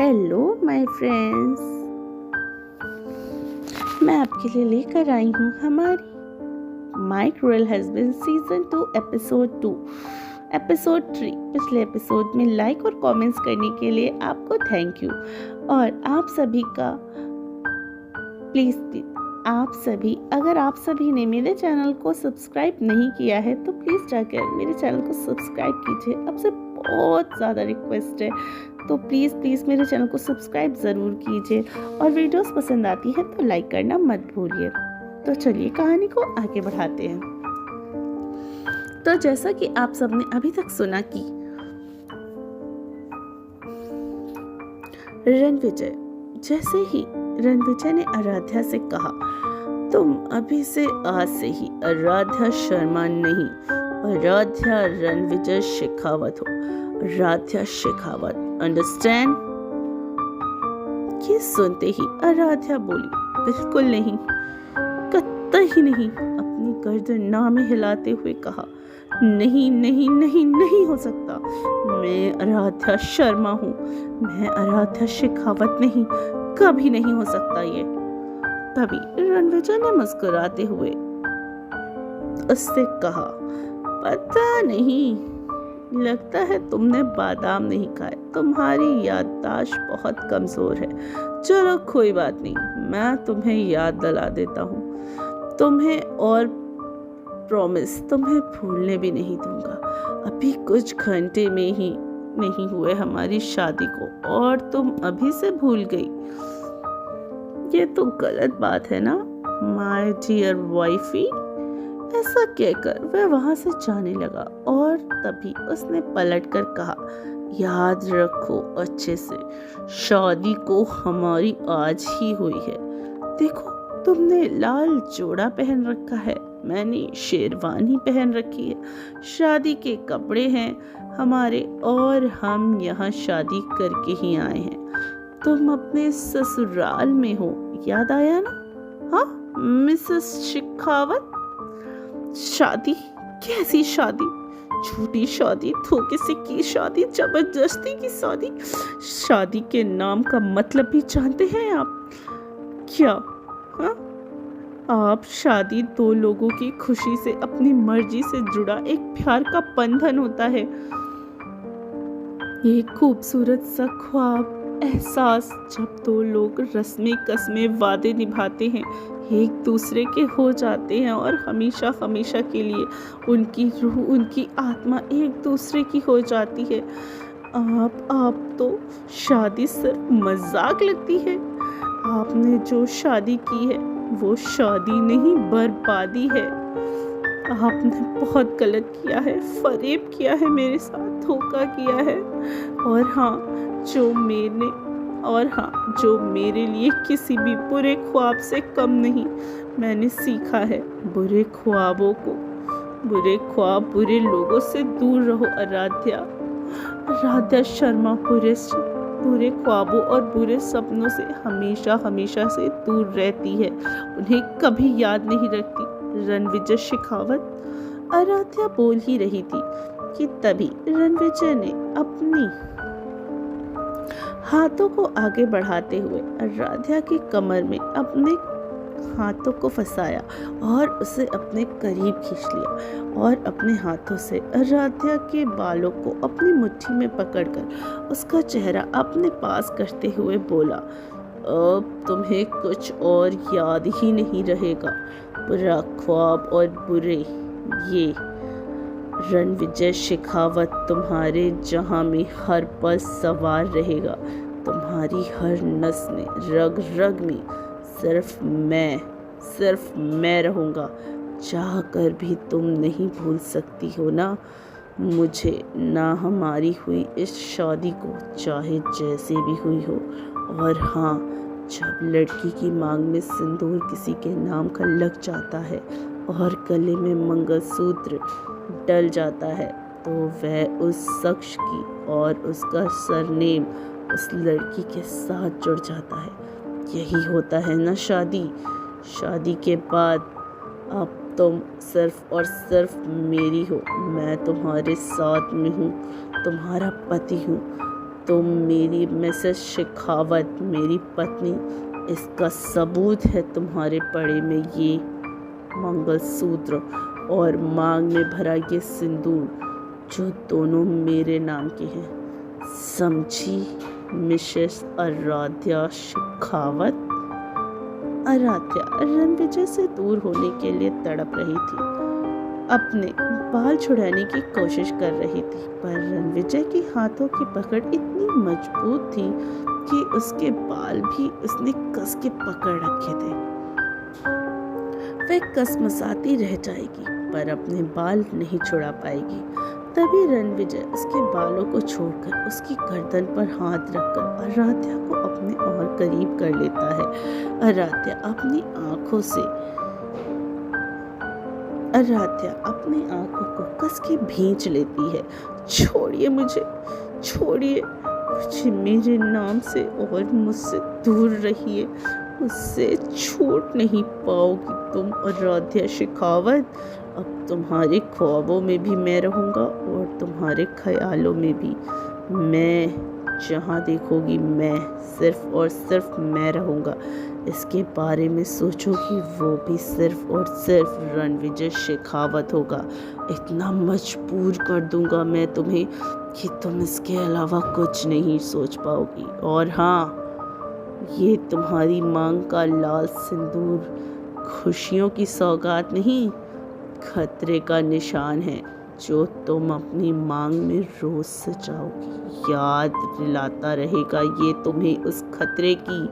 Hello my friends, मैं आपके लिए लेकर आई हूँ हमारी my cruel husband season 2 episode 3। पिछले एपिसोड में लाइक और कमेंट्स करने के लिए आपको थैंक यू। और आप सभी का प्लीज़ अगर आप सभी ने मेरे चैनल को सब्सक्राइब नहीं किया है तो प्लीज़ जाकर मेरे चैनल को सब्सक्राइब कीजिए। आपसे बहुत ज़्यादा रिक्वेस्ट है, तो प्लीज़ मेरे चैनल को सब्सक्राइब ज़रूर कीजिए और वीडियोस पसंद आती है तो लाइक करना मत भूलिए। तो चलिए कहानी को आगे बढ़ाते हैं। तो जैसा कि आप सबने अभी तक सुना कि रणविजय ने आराध्या से कहा, तुम अभी से आज से ही आराध्या शर्मा नहीं, आराध्या रणविजय शेखावत हो। आराध्या शेखावत, अंडरस्टैंड? ये सुनते ही आराध्या बोली, बिल्कुल नहीं, कतई नहीं। अपनी गर्दन ना में हिलाते हुए कहा, नहीं नहीं नहीं नहीं हो सकता। मैं आराध्या शर्मा हूँ, मैं आराध्या शेखावत नहीं, कभी नहीं हो सकता ये। तभी रणविजय ने मुस्कुराते हुए उससे कहा, पता नहीं, लगता है तुमने बादाम नहीं खाए, तुम्हारी याददाश्त बहुत कमजोर है। चलो कोई बात नहीं, मैं तुम्हें याद दिला देता हूँ तुम्हें, और प्रॉमिस तुम्हें भूलने भी नहीं दूंगा। अभी कुछ घंटे में ही नहीं हुए हमारी शादी को और तुम अभी से भूल गई। ये तो गलत बात है ना माय डियर वाइफी। ऐसा कहकर वह वहां से जाने लगा और तभी उसने पलटकर कहा, याद रखो अच्छे से, शादी को हमारी आज ही हुई है। देखो तुमने लाल जोड़ा पहन रखा है, मैंने शेरवानी पहन रखी है, शादी के कपड़े हैं हमारे और हम यहाँ शादी करके ही आए हैं। तुम अपने ससुराल में हो, याद आया ना? हाँ मिसेस शेखावत। शादी? कैसी शादी? झूठी शादी, धोखे से की शादी, जबरदस्ती की शादी। शादी के नाम का मतलब भी जानते हैं आप क्या? हाँ, आप शादी दो लोगों की खुशी से, अपनी मर्जी से जुड़ा एक प्यार का बंधन होता है। ये खूबसूरत सा ख्वाब एहसास जब दो लोग रस्में कस्में वादे निभाते हैं, एक दूसरे के हो जाते हैं और हमेशा हमेशा के लिए उनकी रूह, उनकी आत्मा एक दूसरे की हो जाती है। आप तो शादी सिर्फ मजाक लगती है। आपने जो शादी की है वो शादी नहीं, बर्बादी है। आपने बहुत गलत किया है, फरेब किया है, मेरे साथ धोखा किया है। और हाँ, जो मेरे लिए किसी भी बुरे ख्वाब से कम नहीं। मैंने सीखा है, बुरे ख्वाब, बुरे लोगों से दूर रहो। आराध्या शर्मा बुरे ख्वाबों और बुरे सपनों से हमेशा से दूर रहती है, उन्हें कभी याद नहीं रखती। रणविजय शेखावत। आराध्या बोल ही रही थी कि तभी रणविजय ने अपनी हाथों को आगे बढ़ाते हुए आराध्या की कमर में अपने हाथों को फंसाया और उसे अपने करीब खींच लिया और अपने हाथों से आराध्या के बालों को अपनी मुट्ठी में पकड़कर उसका चेहरा अपने पास करते हुए बोला, अब तुम्हें कुछ और याद ही नहीं रहेगा। बुरा ख्वाब और बुरे ये रणविजय शेखावत तुम्हारे जहां में हर पल सवार रहेगा। तुम्हारी हर नस में, रग रग में सिर्फ मैं रहूँगा। चाह कर भी तुम नहीं भूल सकती हो ना मुझे, ना हमारी हुई इस शादी को, चाहे जैसे भी हुई हो। और हाँ, जब लड़की की मांग में सिंदूर किसी के नाम का लग जाता है और गले में मंगलसूत्र डल जाता है तो वह उस शख्स की और उसका सरनेम उस लड़की के साथ जुड़ जाता है। यही होता है ना शादी के बाद अब तुम सिर्फ और सिर्फ मेरी हो। मैं तुम्हारे साथ में हूँ, तुम्हारा पति हूँ। तुम मेरी मिसेस शेखावत, मेरी पत्नी, इसका सबूत है तुम्हारे पड़े में ये मंगलसूत्र और मांग में भरा ये सिंदूर, जो दोनों मेरे नाम के हैं। समझी मिसेस आराध्या शेखावत? आराध्या रणविजय से दूर होने के लिए तड़प रही थी, अपने बाल छुड़ाने की कोशिश कर रही थी, पर रणविजय के हाथों की पकड़ इतनी मजबूत थी कि उसके बाल भी उसने कस के पकड़ रखे थे। वह कसमसाती रह जाएगी पर अपने बाल नहीं छुड़ा पाएगी। तभी रणविजय उसके बालों को छोड़कर उसकी गर्दन पर हाथ रखकर आराध्या को अपने और करीब कर लेता है। आराध्या अपनी आंखों को कस के भींच लेती है। छोड़िए मुझे, मुझे मेरे नाम से और मुझसे दूर रहिए। मुझसे छूट नहीं पाओगी तुम आराध्या शेखावत। अब तुम्हारे ख्वाबों में भी मैं रहूँगा और तुम्हारे ख्यालों में भी। मैं जहाँ देखोगी मैं, सिर्फ और सिर्फ मैं रहूँगा। इसके बारे में सोचोगी वो भी सिर्फ और सिर्फ रणविजय शेखावत होगा। इतना मजबूर कर दूंगा मैं तुम्हें कि तुम इसके अलावा कुछ नहीं सोच पाओगी। और हाँ, ये तुम्हारी मांग का लाल सिंदूर खुशियों की सौगात नहीं, खतरे का निशान है, जो तुम अपनी मांग में रोज सजाओगी। याद दिलाता रहेगा ये तुम्हें उस खतरे की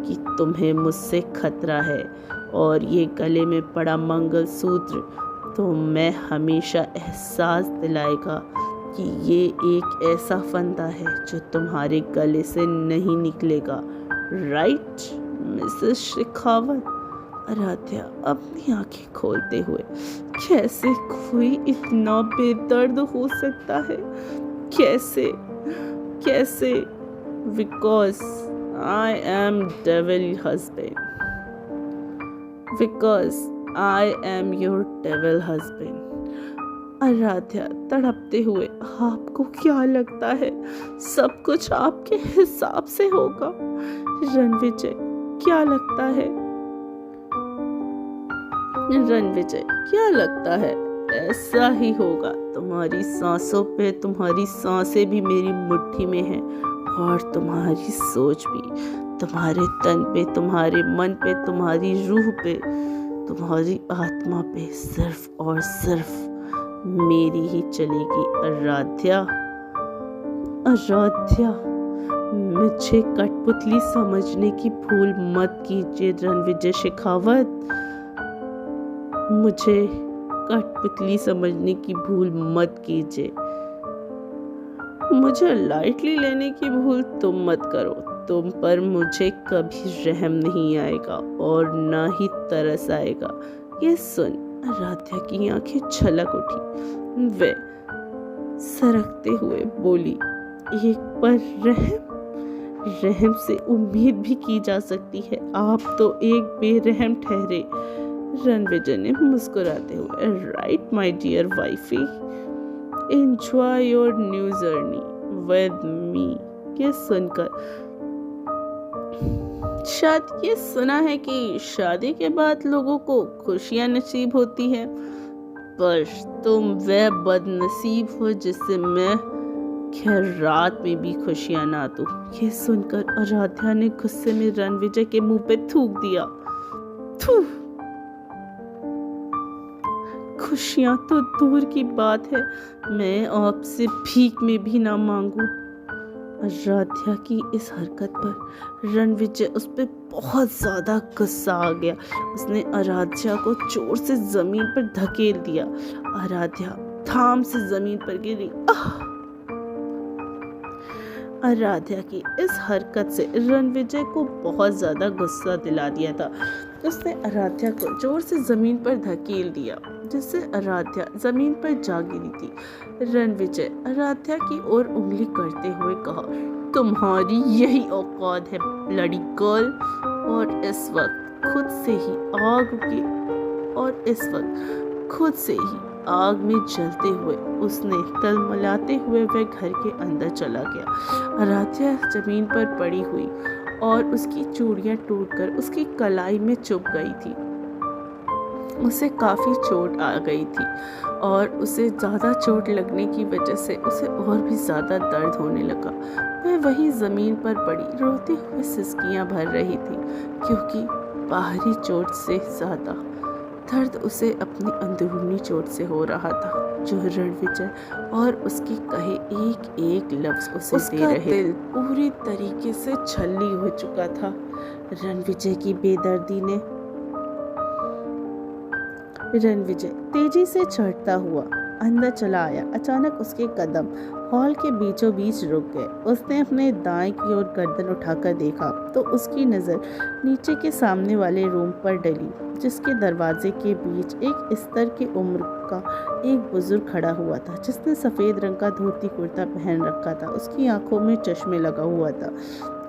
कि तुम्हें मुझसे खतरा है। और ये गले में पड़ा मंगलसूत्र तो मैं हमेशा एहसास दिलाएगा कि ये एक ऐसा फंदा है जो तुम्हारे गले से नहीं निकलेगा। Right Mrs Shekhawat? आराध्या अपनी आंखें खोलते हुए, कैसे कोई इतना बेदर्द हो सकता है? कैसे? Because I am devil husband. Because I am your devil husband. Aaradhya तड़पते हुए, आपको क्या लगता है सब कुछ आपके हिसाब से होगा? रणविजय क्या लगता है? रणविजय क्या लगता है? ऐसा ही होगा। तुम्हारी सांसों पे तुम्हारी सांसें भी मेरी मुट्ठी में हैं और तुम्हारी सोच भी, तुम्हारे तन पे, तुम्हारे मन पे, तुम्हारी रूह पे, तुम्हारी आत्मा पे सिर्फ और सिर्फ मेरी ही चलेगी। आराध्या मुझे कठपुतली समझने की भूल मत कीजिए रणविजय शेखावत। मुझे कठपुतली समझने की भूल मत कीजिए। मुझे लाइटली लेने की भूल तुम मत करो। तुम पर मुझे कभी रहम नहीं आएगा और ना ही तरस आएगा। ये सुन आराध्या की आंखें छलक उठी। वे सरकते हुए बोली, एक पर रहम से उम्मीद भी की जा सकती है। आप तो एक बेरहम ठहरे। रणविजय ने मुस्कुराते हुए, right my dear wifey, enjoy your new journey with me. ये सुनकर शायद ये सुना है कि शादी के बाद लोगों को खुशियां नसीब होती है, पर तुम वह बदनसीब हो जिससे मैं खैर रात में भी खुशियां ना दूं। ये सुनकर आराध्या ने गुस्से में रणविजय के मुंह पे थूक दिया। थू, खुशियां तो दूर की बात है, मैं आपसे भीख में भी ना मांगू। आराध्या की इस हरकत पर रणविजय उस पर बहुत ज्यादा गुस्सा आ गया। उसने आराध्या को जोर से जमीन पर धकेल दिया। आराध्या थाम से जमीन पर गिरी। आराध्या की इस हरकत से रणविजय को बहुत ज्यादा गुस्सा दिला दिया था। उसने आराध्या को जोर से जमीन पर धकेल दिया, जिससे आराध्या जमीन पर जा गिरी थी। रणविजय आराध्या की ओर उंगली करते हुए कहा, तुम्हारी यही औकात है ब्लडी गर्ल। और इस वक्त खुद से ही आग उगी और इस वक्त खुद से ही आग में जलते हुए उसने तलमलाते हुए वह घर के अंदर चला गया। आराध्या जमीन पर पड़ी हुई और उसकी चूड़ियां टूटकर उसकी कलाई में चुभ गई थी। उसे काफ़ी चोट आ गई थी और उसे ज़्यादा चोट लगने की वजह से उसे और भी ज़्यादा दर्द होने लगा। वह वहीं ज़मीन पर पड़ी रोते हुए सिसकियां भर रही थी, क्योंकि बाहरी चोट से ज़्यादा दर्द उसे अपनी अंदरूनी चोट से हो रहा था, जो रणविजय और उसके कहे एक एक लफ्ज उसे दे रहे। दिल पूरी तरीके से छल्ली हो चुका था। रणविजय की बेदर्दी ने रणविजय तेजी से चढ़ता हुआ अंदर चला आया। अचानक उसके कदम हॉल के बीचों बीच रुक गए। उसने अपने दाएं की ओर गर्दन उठाकर देखा तो उसकी नज़र नीचे के सामने वाले रूम पर डली, जिसके दरवाजे के बीच एक स्तर की उम्र का एक बुजुर्ग खड़ा हुआ था, जिसने सफ़ेद रंग का धोती कुर्ता पहन रखा था। उसकी आंखों में चश्मे लगा हुआ था,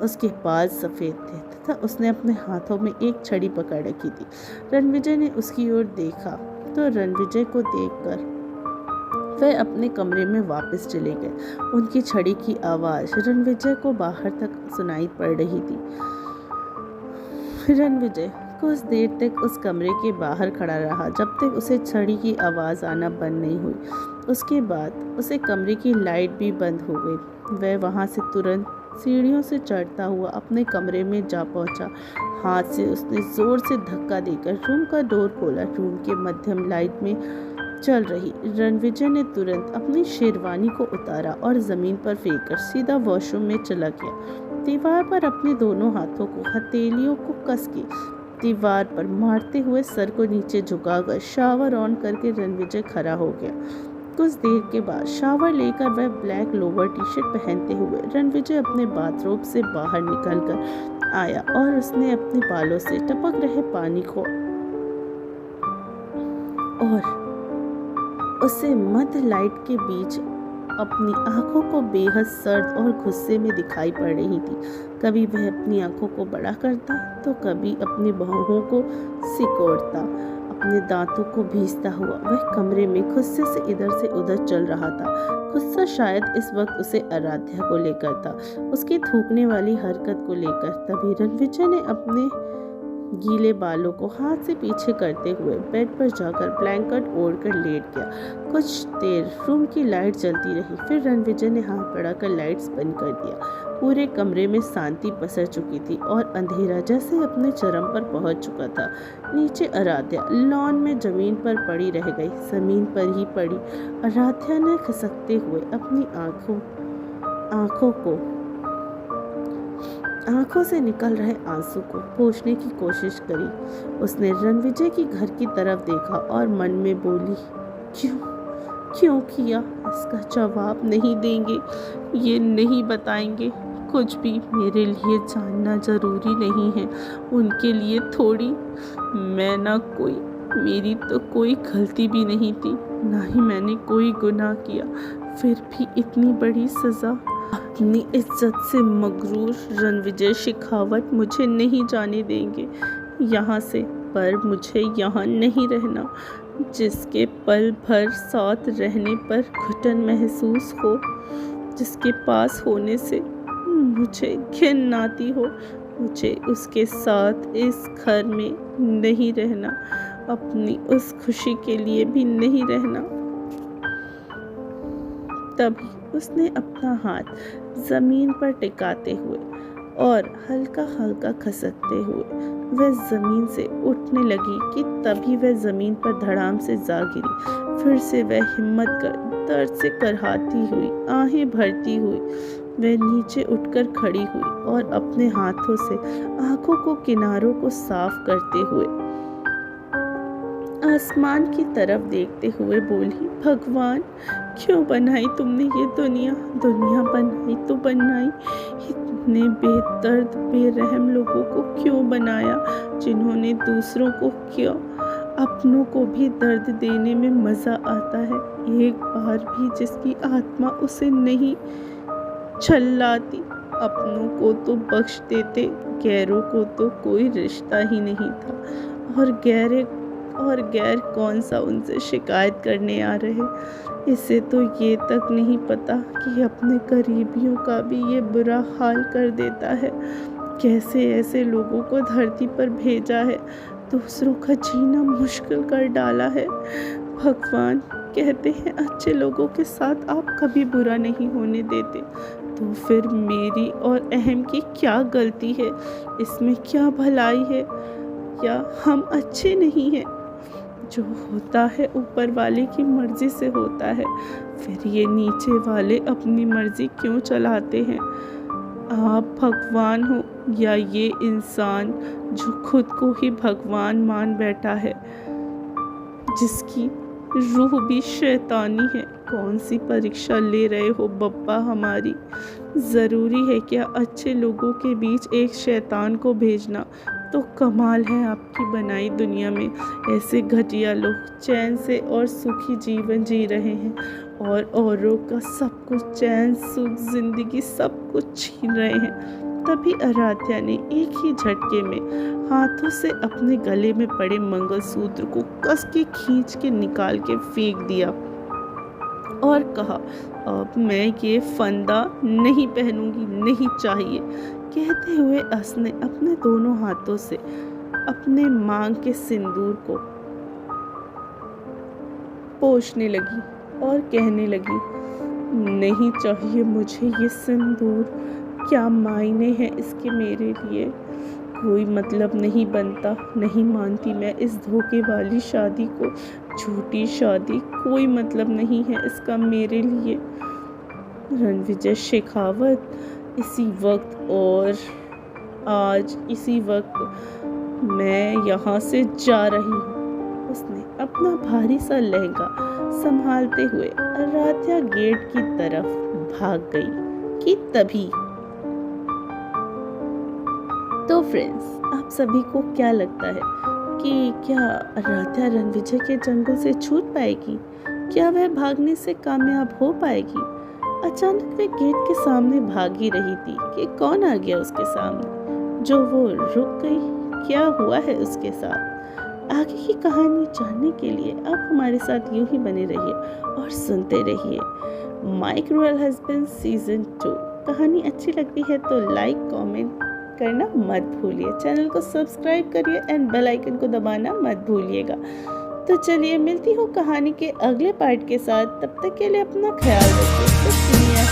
उसके बाल सफ़ेद थे तथा उसने अपने हाथों में एक छड़ी पकड़ रखी थी। रणविजय ने उसकी ओर देखा तो रणविजय को देखकर वह अपने कमरे में वापस चले गए। उनकी छड़ी की आवाज़ रणविजय को बाहर तक सुनाई पड़ रही थी। रणविजय कुछ देर तक उस कमरे के बाहर खड़ा रहा, जब तक उसे छड़ी की आवाज़ आना बंद नहीं हुई। उसके बाद उसे कमरे की लाइट भी बंद हो गई। वह वहाँ से तुरंत सीढ़ियों से चढ़ता हुआ अपने कमरे में जा पहुँचा। हाथ से उसने ज़ोर से धक्का देकर रूम का डोर खोला। रूम के मध्यम लाइट में चल रही रणविजय ने तुरंत अपनी शेरवानी को उतारा और ज़मीन पर फेंककर सीधा वॉशरूम में चला गया। दीवार पर अपने दोनों हाथों को हथेलियों को कस के दीवार पर मारते हुए सर को नीचे झुकाकर शावर ऑन करके रणविजय खड़ा हो गया। कुछ देर के बाद शावर लेकर वह ब्लैक लोअर टी शर्ट पहनते हुए रणविजय अपने बाथरूम से बाहर निकलकर आया और उसने अपने बालों से टपक रहे पानी को और उसे मध्य लाइट के बीच अपनी आंखों को बेहद सर्द और गुस्से में दिखाई पड़ रही थी। कभी वह अपनी आंखों को बड़ा करता तो कभी अपनी बाहों को सिकोड़ता। अपने दांतों को भींचता हुआ वह कमरे में गुस्से से इधर से उधर चल रहा था। गुस्सा शायद इस वक्त उसे आराध्या को लेकर था, उसकी थूकने वाली हरकत को लेकर। तभी रणविजय ने अपने गीले बालों को हाथ से पीछे करते हुए बेड पर जाकर ब्लैंकेट ओढ़कर लेट गया। कुछ देर रूम की लाइट जलती रही, फिर रणविजय ने हाथ बढ़ाकर लाइट्स बंद कर दिया। पूरे कमरे में शांति पसर चुकी थी और अंधेरा जैसे अपने चरम पर पहुंच चुका था। नीचे आराध्या लॉन में जमीन पर पड़ी रह गई। जमीन पर ही पड़ी आराध्या ने खिसकते हुए अपनी आंखों से निकल रहे आंसू को पोंछने की कोशिश करी। उसने रणविजय की घर की तरफ देखा और मन में बोली, क्यों किया? इसका जवाब नहीं देंगे, ये नहीं बताएंगे कुछ भी। मेरे लिए जानना जरूरी नहीं है, उनके लिए थोड़ी। मेरी तो कोई गलती भी नहीं थी, ना ही मैंने कोई गुनाह किया, फिर भी इतनी बड़ी सजा। अपनी इज्जत से मगरूर रणविजय शेखावत मुझे नहीं जाने देंगे यहाँ से, पर मुझे यहाँ नहीं रहना। जिसके पल भर साथ रहने पर घुटन महसूस हो, जिसके पास होने से मुझे घिन आती हो, मुझे उसके साथ इस घर में नहीं रहना, अपनी उस खुशी के लिए भी नहीं रहना। तभी उसने अपना हाथ जमीन पर टिकाते हुए और हल्का हल्का खसकते हुए वह जमीन से उठने लगी कि तभी वह जमीन पर धड़ाम से जा गिरी। फिर से वह हिम्मत कर दर्द से करहाती हुई, आहें भरती हुई वह नीचे उठकर खड़ी हुई और अपने हाथों से आंखों को किनारों को साफ करते हुए आसमान की तरफ देखते हुए बोली, भगवान क्यों बनाई तुमने ये दुनिया? दुनिया बनाई तो बनाई, इतने बेदर्द बेरहम लोगों को क्यों बनाया, जिन्होंने दूसरों को किया। अपनों को भी दर्द देने में मज़ा आता है, एक बार भी जिसकी आत्मा उसे नहीं छल्लाती। अपनों को तो बख्श देते, गैरों को तो कोई रिश्ता ही नहीं था, और और गैर कौन सा उनसे शिकायत करने आ रहे। इसे तो ये तक नहीं पता कि अपने करीबियों का भी ये बुरा हाल कर देता है। कैसे ऐसे लोगों को धरती पर भेजा है, दूसरों का जीना मुश्किल कर डाला है। भगवान कहते हैं अच्छे लोगों के साथ आप कभी बुरा नहीं होने देते, तो फिर मेरी और अहम की क्या गलती है? इसमें क्या भलाई है? या हम अच्छे नहीं हैं? जो होता है ऊपर वाले की मर्जी से होता है, फिर ये नीचे वाले अपनी मर्जी क्यों चलाते हैं? आप भगवान हो या ये इंसान जो खुद को ही भगवान मान बैठा है, जिसकी रूह भी शैतानी है। कौन सी परीक्षा ले रहे हो बप्पा हमारी? ज़रूरी है क्या अच्छे लोगों के बीच एक शैतान को भेजना? तो कमाल है आपकी बनाई दुनिया में। ऐसे घटिया लोग चैन से और सुखी जीवन जी रहे हैं और औरों का सब कुछ, चैन सुख जिंदगी सब कुछ छीन रहे हैं। तभी आराध्या ने एक ही झटके में हाथों से अपने गले में पड़े मंगलसूत्र को कस के खींच के निकाल के फेंक दिया और कहा, अब मैं ये फंदा नहीं पहनूंगी, नहीं चाहिए। कहते हुए उसने अपने दोनों हाथों से अपने मांग के सिंदूर को पोंछने लगी और कहने लगी, नहीं चाहिए मुझे ये सिंदूर। क्या मायने हैं इसके मेरे लिए? कोई मतलब नहीं बनता। नहीं मानती मैं इस धोखे वाली शादी को, झूठी शादी। कोई मतलब नहीं है इसका मेरे लिए। रणविजय शेखावत इसी वक्त और आज इसी वक्त मैं यहाँ से जा रही हूँ। उसने अपना भारी सा लहंगा संभालते हुए आराध्या गेट की तरफ भाग गई कि तभी। तो फ्रेंड्स, आप सभी को क्या लगता है कि क्या आराध्या रणविजय के जंगल से छूट पाएगी? क्या वह भागने से कामयाब हो पाएगी? अचानक वे गेट के सामने भाग ही रही थी कि कौन आ गया उसके सामने, जो वो रुक गई। क्या हुआ है उसके साथ? आगे की कहानी जानने के लिए आप हमारे साथ यूं ही बने रहिए और सुनते रहिए माय क्रूएल हस्बैंड सीजन 2। कहानी अच्छी लगती है तो लाइक कमेंट करना मत भूलिए, चैनल को सब्सक्राइब करिए एंड बेल आइकन को दबाना मत भूलिएगा। तो चलिए मिलती हूँ कहानी के अगले पार्ट के साथ। तब तक के लिए अपना ख्याल रखिए। तो दुनिया